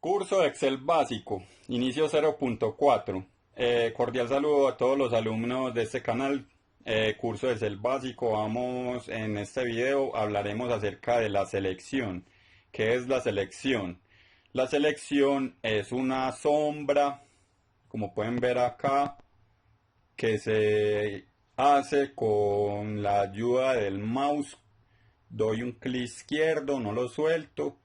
Curso de Excel básico, inicio 0.4. Cordial saludo a todos los alumnos de este canal. Curso de Excel básico. Vamos en este video hablaremos acerca de la selección. ¿Qué es la selección? La selección es una sombra, como pueden ver acá, que se hace con la ayuda del mouse. Doy un clic izquierdo, no lo suelto,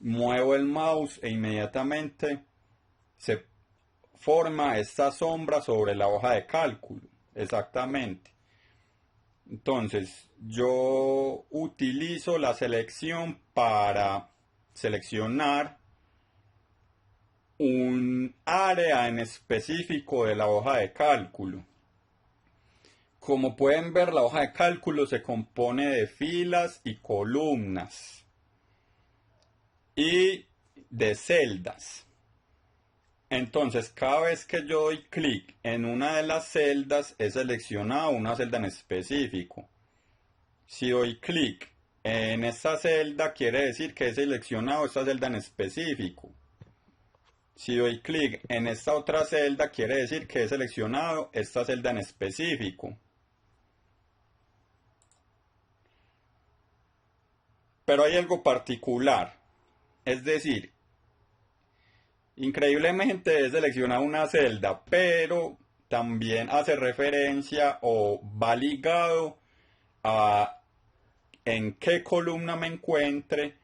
muevo el mouse e inmediatamente se forma esta sombra sobre la hoja de cálculo. Exactamente. Entonces, yo utilizo la selección para seleccionar un área en específico de la hoja de cálculo. Como pueden ver, la hoja de cálculo se compone de filas y columnas y de celdas. Entonces, cada vez que yo doy clic en una de las celdas, he seleccionado una celda en específico. Si doy clic en esta celda, quiere decir que he seleccionado esta celda en específico. Si doy clic en esta otra celda, quiere decir que he seleccionado esta celda en específico. Pero hay algo particular, es decir, increíblemente he seleccionado una celda, pero también hace referencia o va ligado a en qué columna me encuentre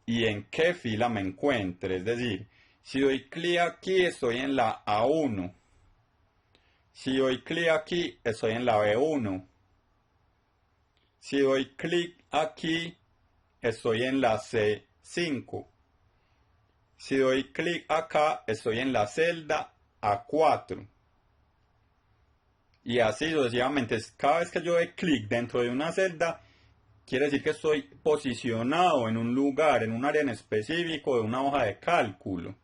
y en qué fila me encuentre. Es decir, si doy clic aquí estoy en la A1, si doy clic aquí estoy en la B1, si doy clic aquí estoy en la C5. Si doy clic acá, estoy en la celda A4. Y así sucesivamente. Cada vez que yo doy clic dentro de una celda, quiere decir que estoy posicionado en un lugar, en un área en específico de una hoja de cálculo.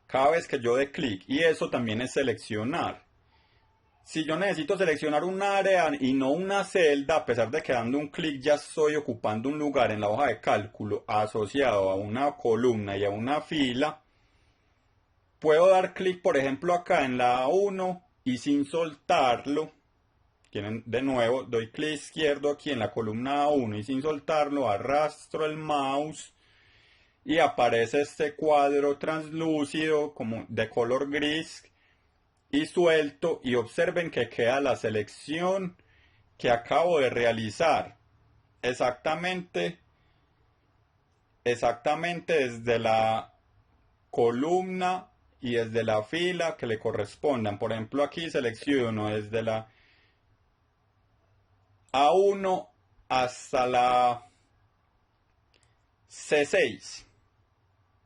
Cada vez que yo doy clic. Y eso también es seleccionar. Si yo necesito seleccionar un área y no una celda, a pesar de que dando un clic ya estoy ocupando un lugar en la hoja de cálculo asociado a una columna y a una fila, puedo dar clic, por ejemplo, acá en la A1 y sin soltarlo, de nuevo, doy clic izquierdo aquí en la columna A1 y sin soltarlo, arrastro el mouse y aparece este cuadro translúcido como de color gris y suelto, y observen que queda la selección que acabo de realizar exactamente desde la columna y desde la fila que le correspondan. Por ejemplo, aquí selecciono desde la A1 hasta la C6.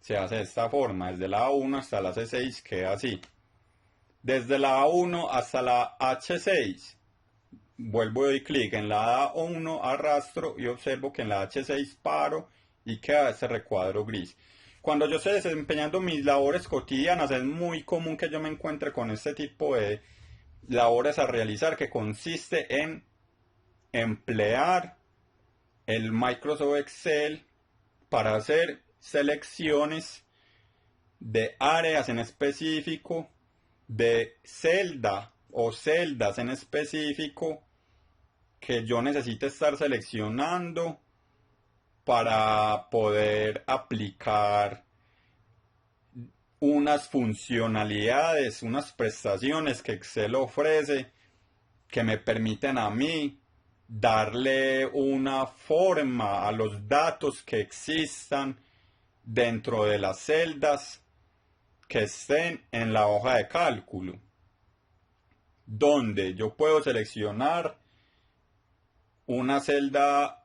Se hace de esta forma, desde la A1 hasta la C6 queda así. Desde la A1 hasta la H6, vuelvo y doy clic en la A1, arrastro y observo que en la H6 paro y queda este recuadro gris. Cuando yo estoy desempeñando mis labores cotidianas, es muy común que yo me encuentre con este tipo de labores a realizar, que consiste en emplear el Microsoft Excel para hacer selecciones de áreas en específico, de celda o celdas en específico que yo necesito estar seleccionando para poder aplicar unas funcionalidades, unas prestaciones que Excel ofrece, que me permiten a mí darle una forma a los datos que existan dentro de las celdas que estén en la hoja de cálculo, donde yo puedo seleccionar una celda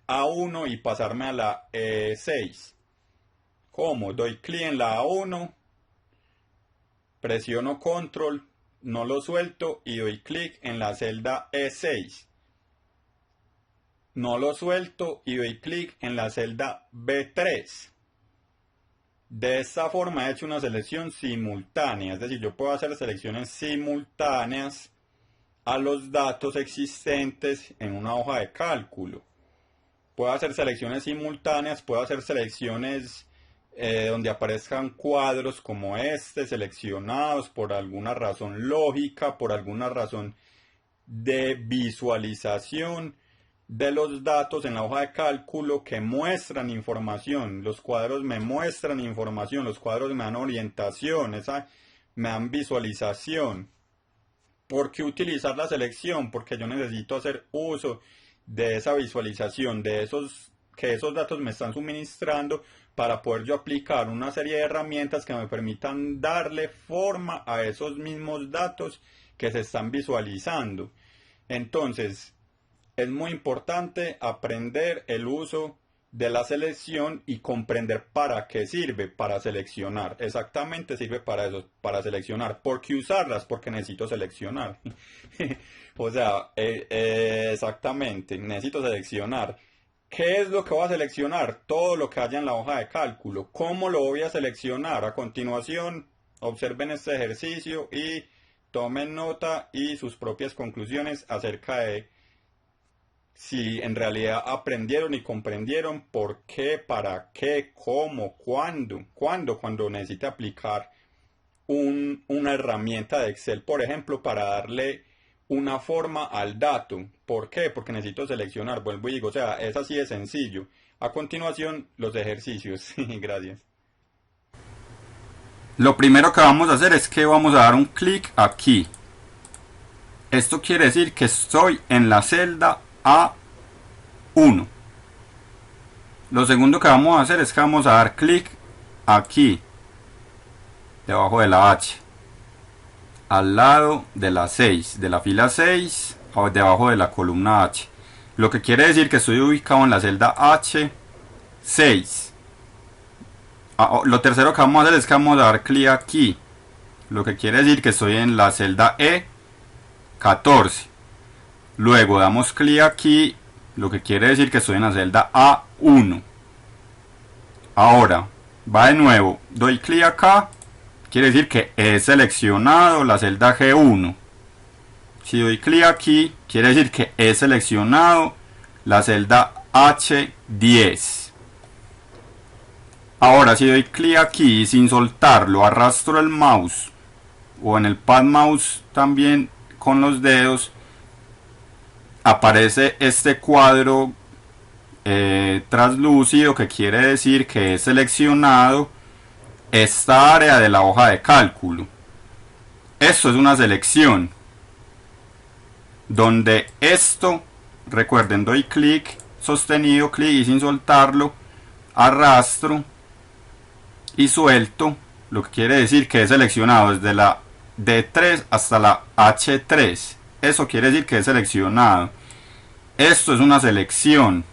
A1 y pasarme a la E6. ¿Cómo? Doy clic en la A1, presiono control, no lo suelto y doy clic en la celda E6. No lo suelto y doy clic en la celda B3. De esta forma he hecho una selección simultánea, es decir, yo puedo hacer selecciones simultáneas a los datos existentes en una hoja de cálculo. Puedo hacer selecciones simultáneas, puedo hacer selecciones donde aparezcan cuadros como este, seleccionados por alguna razón lógica, por alguna razón de visualización de los datos en la hoja de cálculo que muestran información. Los cuadros me muestran información, los cuadros me dan orientación, me dan visualización. ¿Por qué utilizar la selección? Porque yo necesito hacer uso de esa visualización, que esos datos me están suministrando para poder yo aplicar una serie de herramientas que me permitan darle forma a esos mismos datos que se están visualizando. Entonces, es muy importante aprender el uso de la selección y comprender para qué sirve, para seleccionar. Exactamente sirve para eso, para seleccionar. ¿Por qué usarlas? Porque necesito seleccionar. O sea, exactamente, necesito seleccionar. ¿Qué es lo que voy a seleccionar? Todo lo que haya en la hoja de cálculo. ¿Cómo lo voy a seleccionar? A continuación, observen este ejercicio y tomen nota y sus propias conclusiones acerca de si en realidad aprendieron y comprendieron por qué, para qué, cómo, cuándo necesite aplicar una herramienta de Excel, por ejemplo, para darle una forma al dato. ¿Por qué? Porque necesito seleccionar, vuelvo y digo, o sea, es así de sencillo. A continuación, los ejercicios. Gracias. Lo primero que vamos a hacer es que vamos a dar un clic aquí. Esto quiere decir que estoy en la celda A1. Lo segundo que vamos a hacer es que vamos a dar clic aquí, debajo de la H, al lado de la 6, de la fila 6, o debajo de la columna H. Lo que quiere decir que estoy ubicado en la celda H6. Lo tercero que vamos a hacer es que vamos a dar clic aquí. Lo que quiere decir que estoy en la celda E14. Luego damos clic aquí, lo que quiere decir que estoy en la celda A1. Ahora, va de nuevo, doy clic acá, quiere decir que he seleccionado la celda G1. Si doy clic aquí, quiere decir que he seleccionado la celda H10. Ahora, si doy clic aquí y sin soltarlo, arrastro el mouse, o en el pad mouse también con los dedos, aparece este cuadro translúcido, que quiere decir que he seleccionado esta área de la hoja de cálculo. Esto es una selección donde esto, recuerden, doy clic sostenido, clic y sin soltarlo, arrastro y suelto, lo que quiere decir que he seleccionado desde la D3 hasta la H3. Eso quiere decir que he seleccionado. Esto es una selección.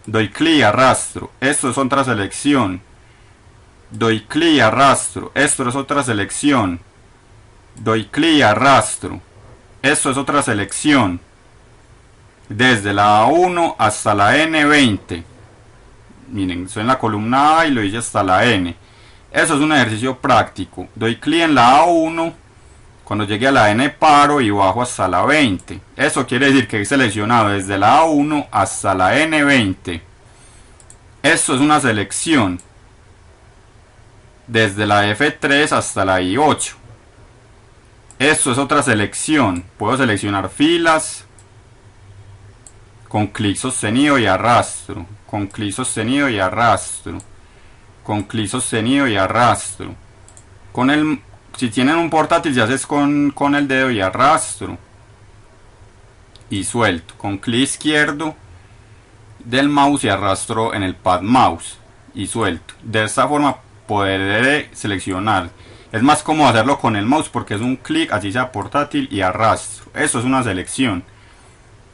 Doy clic y arrastro. Esto es otra selección. Doy clic y arrastro. Esto es otra selección. Doy clic y arrastro. Esto es otra selección. Desde la A1 hasta la N20. Miren, estoy en la columna A y lo hice hasta la N. Eso es un ejercicio práctico. Doy clic en la A1. Cuando llegue a la N paro y bajo hasta la 20. Eso quiere decir que he seleccionado desde la A1 hasta la N20. Esto es una selección. Desde la F3 hasta la I8. Esto es otra selección. Puedo seleccionar filas con clic sostenido y arrastro. Con clic sostenido y arrastro. Con clic sostenido y arrastro. Si tienen un portátil, ya haces con el dedo y arrastro y suelto. Con clic izquierdo del mouse y arrastro en el pad mouse y suelto. De esta forma podré seleccionar. Es más cómodo hacerlo con el mouse porque es un clic, así sea portátil, y arrastro. Eso es una selección.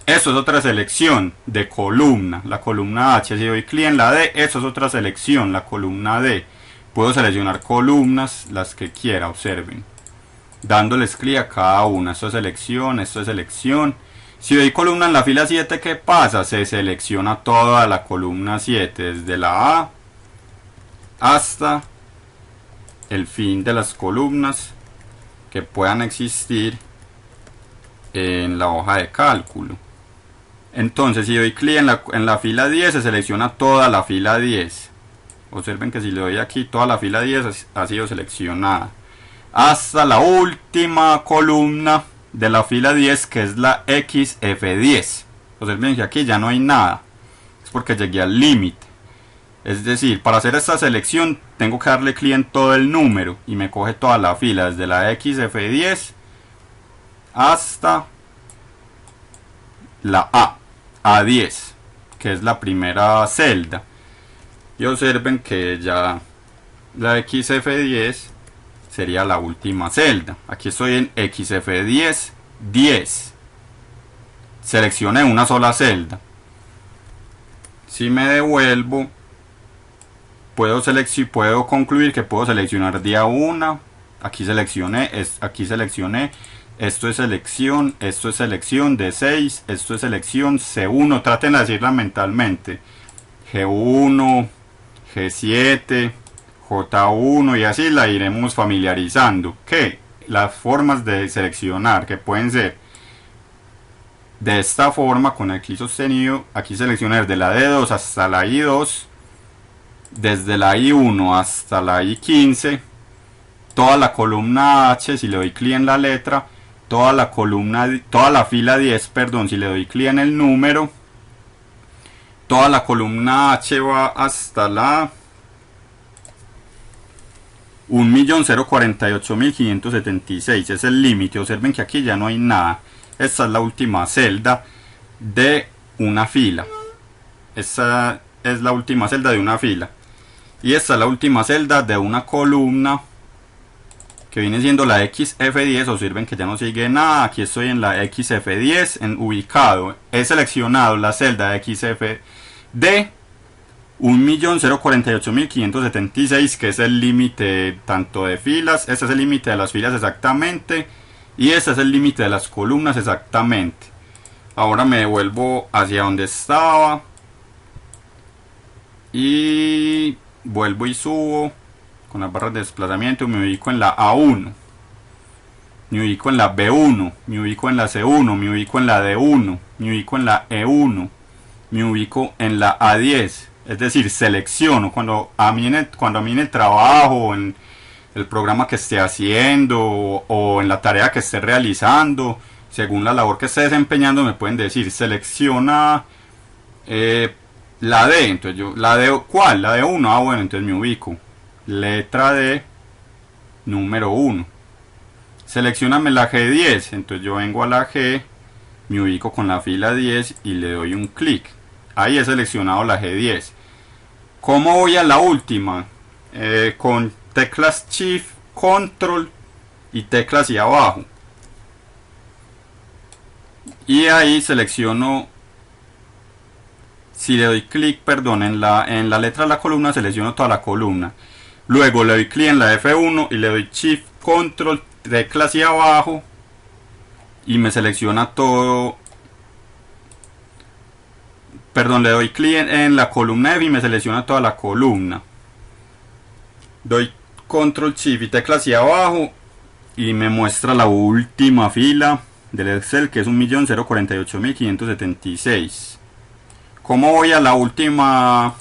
Eso es otra selección de columna, la columna H. Si doy clic en la D, eso es otra selección, la columna D. Puedo seleccionar columnas, las que quiera, observen. Dándoles clic a cada una. Esto es selección, esto es selección. Si doy columna en la fila 7, ¿qué pasa? Se selecciona toda la columna 7, desde la A hasta el fin de las columnas que puedan existir en la hoja de cálculo. Entonces, si doy clic en la fila 10, se selecciona toda la fila 10. Observen que si le doy aquí, toda la fila 10 ha sido seleccionada. Hasta la última columna de la fila 10, que es la XF10. Observen que aquí ya no hay nada. Es porque llegué al límite. Es decir, para hacer esta selección tengo que darle clic en todo el número y me coge toda la fila, desde la XF10 hasta la A10, que es la primera celda. Y observen que ya la XF10 sería la última celda. Aquí estoy en XF10, 10. Seleccioné una sola celda. Si me devuelvo, puedo concluir que puedo seleccionar día 1. Aquí seleccioné, esto es selección, D6, esto es selección, C1, traten de decirla mentalmente, G1, G7, J1 y así la iremos familiarizando. Que las formas de seleccionar, que pueden ser de esta forma, con el clic sostenido, aquí seleccionar de la D2 hasta la I2, desde la I1 hasta la I15, toda la columna H si le doy clic en la letra, toda la fila 10, perdón, si le doy clic en el número, toda la columna H va hasta la 1.048.576, es el límite. Observen que aquí ya no hay nada. Esta es la última celda de una fila. Esta es la última celda de una fila. Y esta es la última celda de una columna, que viene siendo la XF10. Observen que ya no sigue nada. Aquí estoy en la XF10 ubicado. He seleccionado la celda XF de 1.048.576, que es el límite tanto de filas. Este es el límite de las filas exactamente. Y este es el límite de las columnas exactamente. Ahora me devuelvo hacia donde estaba. Y vuelvo y subo con las barras de desplazamiento. Me ubico en la A1. Me ubico en la B1. Me ubico en la C1. Me ubico en la D1. Me ubico en la E1. Me ubico en la A10. Es decir, selecciono cuando a mí en el trabajo, en el programa que esté haciendo o en la tarea que esté realizando, según la labor que esté desempeñando, me pueden decir selecciona la D. Entonces yo, la D, ¿cuál? La D1. Ah, bueno, entonces me ubico letra D, número 1. Seleccioname la G10. Entonces yo vengo a la G, me ubico con la fila 10 y le doy un clic. Ahí he seleccionado la G10. ¿Cómo voy a la última? Con teclas Shift, Control y teclas y abajo. Y ahí selecciono, si le doy clic, perdón, en la letra de la columna, selecciono toda la columna. Luego le doy clic en la F1 y le doy Shift, Control, teclas y abajo. Y me selecciona todo. Perdón, le doy clic en la columna F y me selecciona toda la columna. Doy Control Shift y tecla hacia abajo y me muestra la última fila del Excel, que es 1.048.576. ¿Cómo voy a la última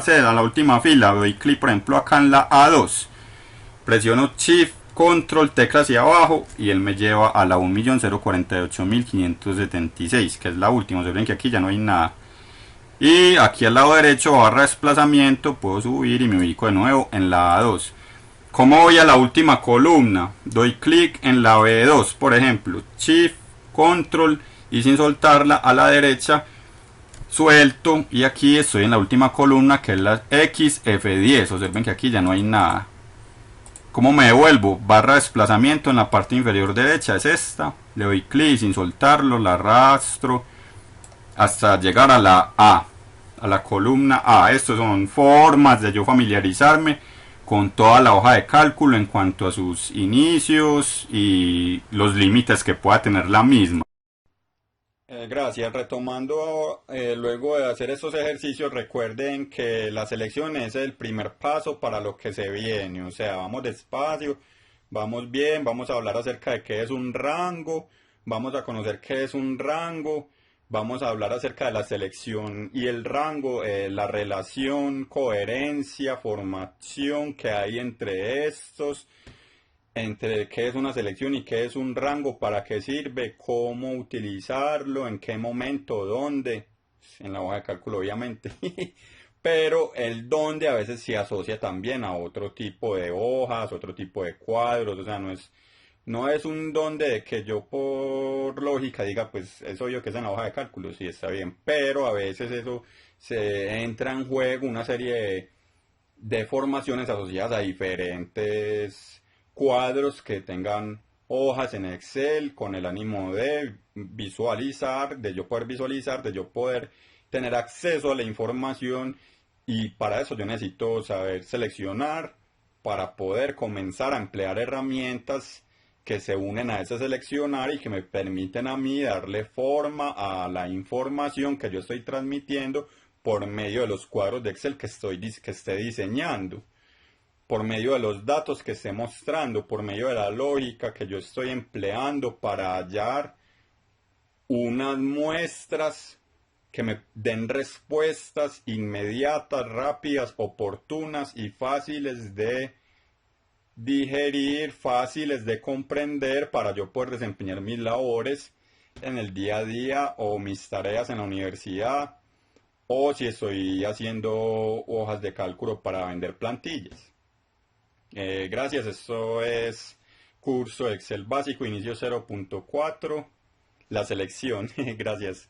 celda, a la última fila? Doy clic, por ejemplo, acá en la A2. Presiono Shift, Control, tecla hacia abajo y él me lleva a la 1.048.576, que es la última. Se ven que aquí ya no hay nada. Y aquí al lado derecho, barra de desplazamiento, puedo subir y me ubico de nuevo en la A2. ¿Cómo voy a la última columna? Doy clic en la B2, por ejemplo, Shift, Control y sin soltarla a la derecha suelto y aquí estoy en la última columna, que es la XF10. Observen que aquí ya no hay nada. ¿Cómo me devuelvo? Barra de desplazamiento en la parte inferior derecha, es esta. Le doy clic sin soltarlo, la arrastro hasta llegar a la A, a la columna A. Estas son formas de yo familiarizarme con toda la hoja de cálculo en cuanto a sus inicios y los límites que pueda tener la misma. Gracias. Retomando, luego de hacer estos ejercicios, recuerden que la selección es el primer paso para lo que se viene. O sea, vamos despacio, vamos bien, vamos a hablar acerca de qué es un rango, vamos a conocer qué es un rango, Vamos a hablar acerca de la selección y el rango, la relación, coherencia, formación que hay entre estos, entre qué es una selección y qué es un rango, para qué sirve, cómo utilizarlo, en qué momento, dónde, en la hoja de cálculo obviamente, pero el dónde a veces se asocia también a otro tipo de hojas, otro tipo de cuadros, o sea, no es un dónde de que yo por lógica diga, pues es obvio que es en la hoja de cálculo, sí está bien, pero a veces eso se entra en juego una serie de formaciones asociadas a diferentes cuadros que tengan hojas en Excel con el ánimo de visualizar, de yo poder tener acceso a la información, y para eso yo necesito saber seleccionar para poder comenzar a emplear herramientas que se unen a ese seleccionar y que me permiten a mí darle forma a la información que yo estoy transmitiendo por medio de los cuadros de Excel que esté diseñando, por medio de los datos que esté mostrando, por medio de la lógica que yo estoy empleando para hallar unas muestras que me den respuestas inmediatas, rápidas, oportunas y fáciles de digerir, fáciles de comprender, para yo poder desempeñar mis labores en el día a día o mis tareas en la universidad, o si estoy haciendo hojas de cálculo para vender plantillas. Gracias, esto es curso Excel básico, inicio 0.4, la selección. Gracias.